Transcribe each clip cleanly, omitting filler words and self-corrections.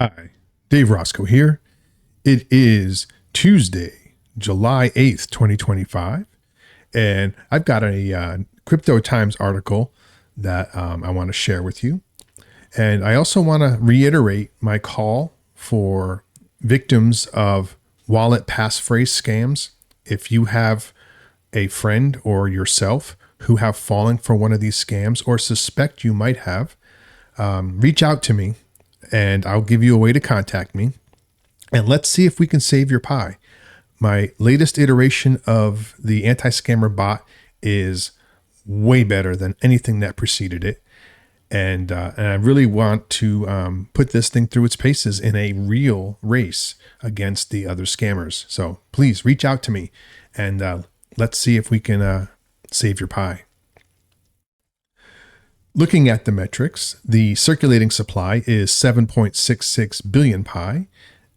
Hi, Dave Roscoe here. It is Tuesday, July 8th, 2025, and I've got a Crypto Times article that I want to share with you. And I also want to reiterate my call for victims of wallet passphrase scams. If you have a friend or yourself who have fallen for one of these scams or suspect you might have, reach out to me and I'll give you a way to contact me. And let's see if we can save your pie. My latest iteration of the anti-scammer bot is way better than anything that preceded it. And I really want to put this thing through its paces in a real race against the other scammers. So please reach out to me and let's see if we can save your pie. Looking at the metrics, the circulating supply is 7.66 billion pi,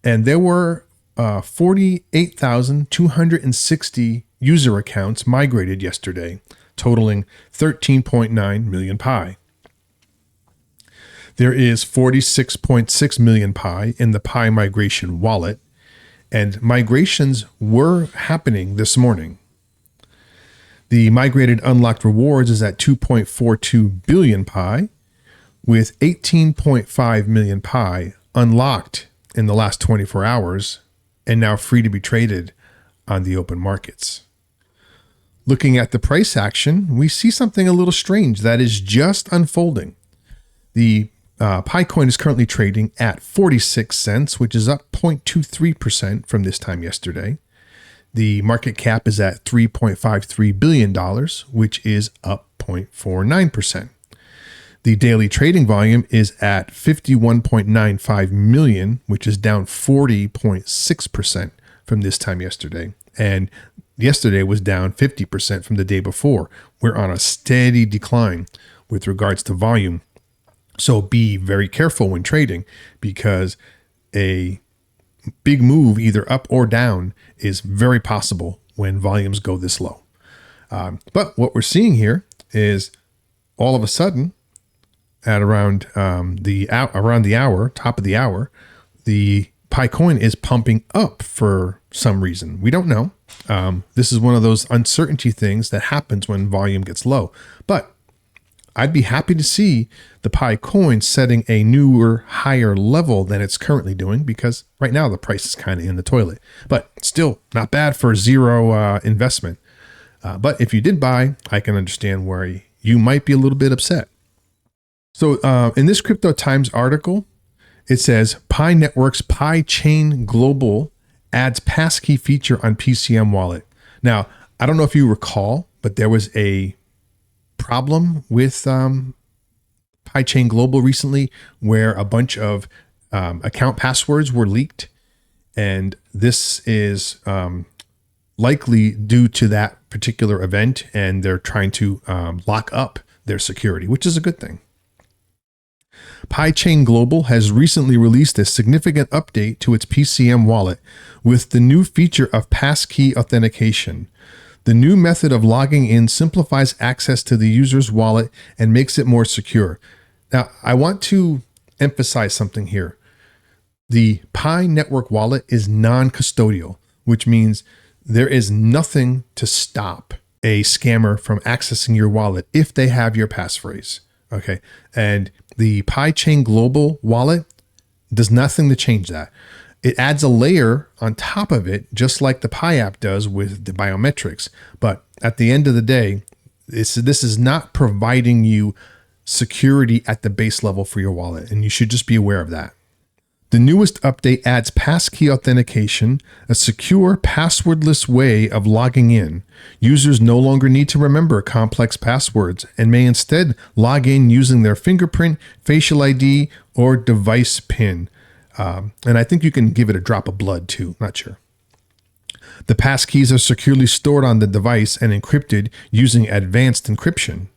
and there were 48,260 user accounts migrated yesterday, totaling 13.9 million pi. There is 46.6 million pi in the Pi migration wallet, and migrations were happening this morning. The migrated unlocked rewards is at 2.42 billion pi, with 18.5 million pi unlocked in the last 24 hours and now free to be traded on the open markets. Looking at the price action, we see something a little strange that is just unfolding. The Pi coin is currently trading at 46 cents, which is up 0.23% from this time yesterday. The market cap is at $3.53 billion, which is up 0.49%. The daily trading volume is at 51.95 million, which is down 40.6% from this time yesterday. And yesterday was down 50% from the day before. We're on a steady decline with regards to volume. So be very careful when trading, because a big move either up or down is very possible when volumes go this low. But what we're seeing here is all of a sudden at around the hour, top of the hour, the Pi coin is pumping up for some reason. We don't know. This is one of those uncertainty things that happens when volume gets low. But I'd be happy to see the Pi coin setting a newer, higher level than it's currently doing, because right now the price is kind of in the toilet. But still not bad for zero investment. But if you did buy, I can understand where you might be a little bit upset. So in this Crypto Times article, it says Pi Network's Pi Chain Global adds passkey feature on PCM wallet. Now, I don't know if you recall, but there was a problem with Pi Chain Global recently where a bunch of account passwords were leaked. And this is likely due to that particular event, and they're trying to lock up their security, which is a good thing. Pi Chain Global has recently released a significant update to its PCM wallet with the new feature of passkey authentication. The new method of logging in simplifies access to the user's wallet and makes it more secure. Now, I want to emphasize something here. The Pi Network wallet is non-custodial, which means there is nothing to stop a scammer from accessing your wallet if they have your passphrase. Okay. And the Pi Chain Global wallet does nothing to change that. It adds a layer on top of it, just like the Pi app does with the biometrics. But at the end of the day, this is not providing you security at the base level for your wallet, and you should just be aware of that. The newest update adds passkey authentication, a secure, passwordless way of logging in. Users no longer need to remember complex passwords and may instead log in using their fingerprint, facial ID, or device PIN. And I think you can give it a drop of blood too, not sure. The passkeys are securely stored on the device and encrypted using advanced encryption.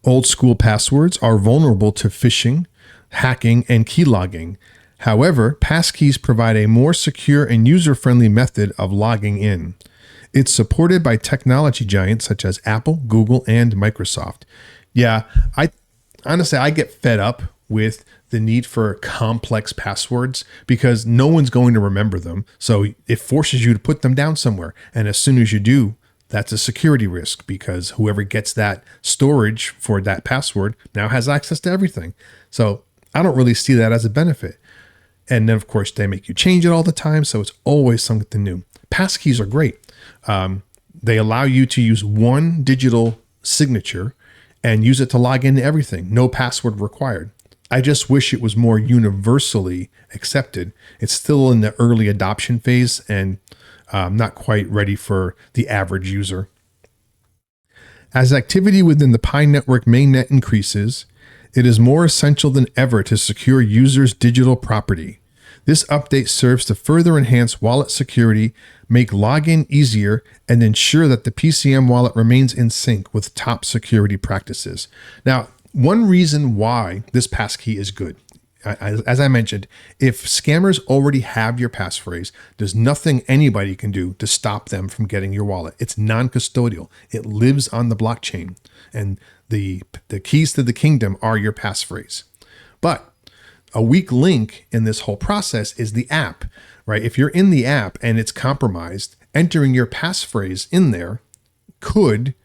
Old school passwords are vulnerable to phishing, hacking, and keylogging. However, passkeys provide a more secure and user-friendly method of logging in. It's supported by technology giants such as Apple, Google, and Microsoft. Yeah, honestly, I get fed up with the need for complex passwords because no one's going to remember them. So it forces you to put them down somewhere. And as soon as you do, that's a security risk because whoever gets that storage for that password now has access to everything. So I don't really see that as a benefit. And then, of course, they make you change it all the time. So it's always something new. Passkeys are great. They allow you to use one digital signature and use it to log into everything. No password required. I just wish it was more universally accepted. It's still in the early adoption phase and not quite ready for the average user. As activity within the Pi network mainnet increases, it is more essential than ever to secure users' digital property. This update serves to further enhance wallet security, make login easier, and ensure that the PCM wallet remains in sync with top security practices. Now, one reason why this passkey is good, as I mentioned, if scammers already have your passphrase, there's nothing anybody can do to stop them from getting your wallet. It's non-custodial. It lives on the blockchain, and the keys to the kingdom are your passphrase. But a weak link in this whole process is the app, right? If you're in the app and it's compromised, entering your passphrase in there could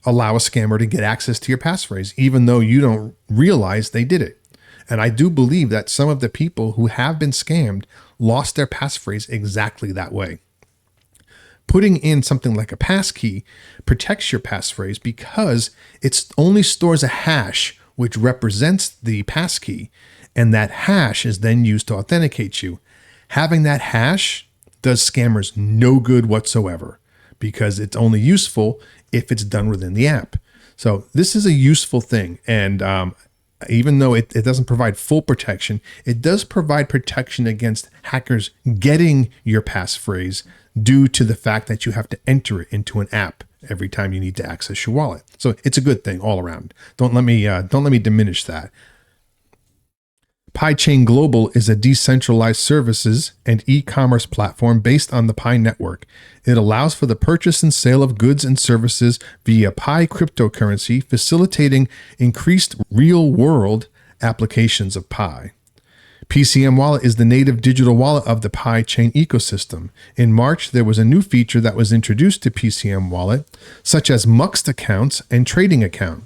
allow a scammer to get access to your passphrase, even though you don't realize they did it. And I do believe that some of the people who have been scammed lost their passphrase exactly that way. Putting in something like a passkey protects your passphrase because it only stores a hash which represents the passkey, and that hash is then used to authenticate you. Having that hash does scammers no good whatsoever because it's only useful if it's done within the app. So this is a useful thing. And even though it doesn't provide full protection, it does provide protection against hackers getting your passphrase due to the fact that you have to enter it into an app every time you need to access your wallet. So it's a good thing all around. Don't let me diminish that. PiChain Global is a decentralized services and e-commerce platform based on the Pi network. It allows for the purchase and sale of goods and services via Pi cryptocurrency, facilitating increased real-world applications of Pi. PCM Wallet is the native digital wallet of the PiChain ecosystem. In March, there was a new feature that was introduced to PCM Wallet, such as muxed accounts and trading account.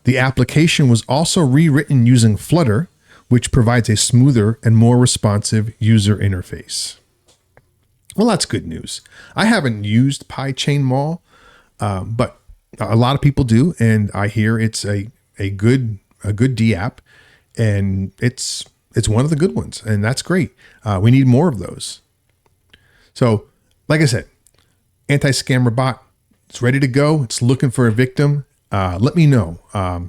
The application was also rewritten using Flutter, which provides a smoother and more responsive user interface. Well, that's good news. I haven't used PiChain Mall, but a lot of people do, and I hear it's a good D app, and it's one of the good ones, and that's great. We need more of those. So, like I said, anti-scammer bot, it's ready to go. It's looking for a victim. Let me know.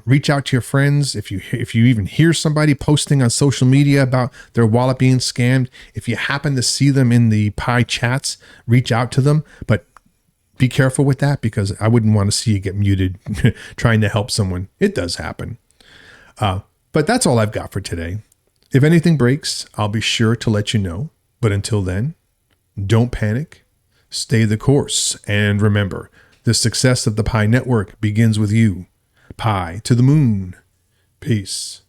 Reach out to your friends. If you even hear somebody posting on social media about their wallet being scammed, if you happen to see them in the Pi chats, reach out to them. But be careful with that because I wouldn't want to see you get muted trying to help someone. It does happen. But that's all I've got for today. If anything breaks, I'll be sure to let you know. But until then, don't panic. Stay the course. And remember, the success of the Pi network begins with you. Pi to the moon. Peace.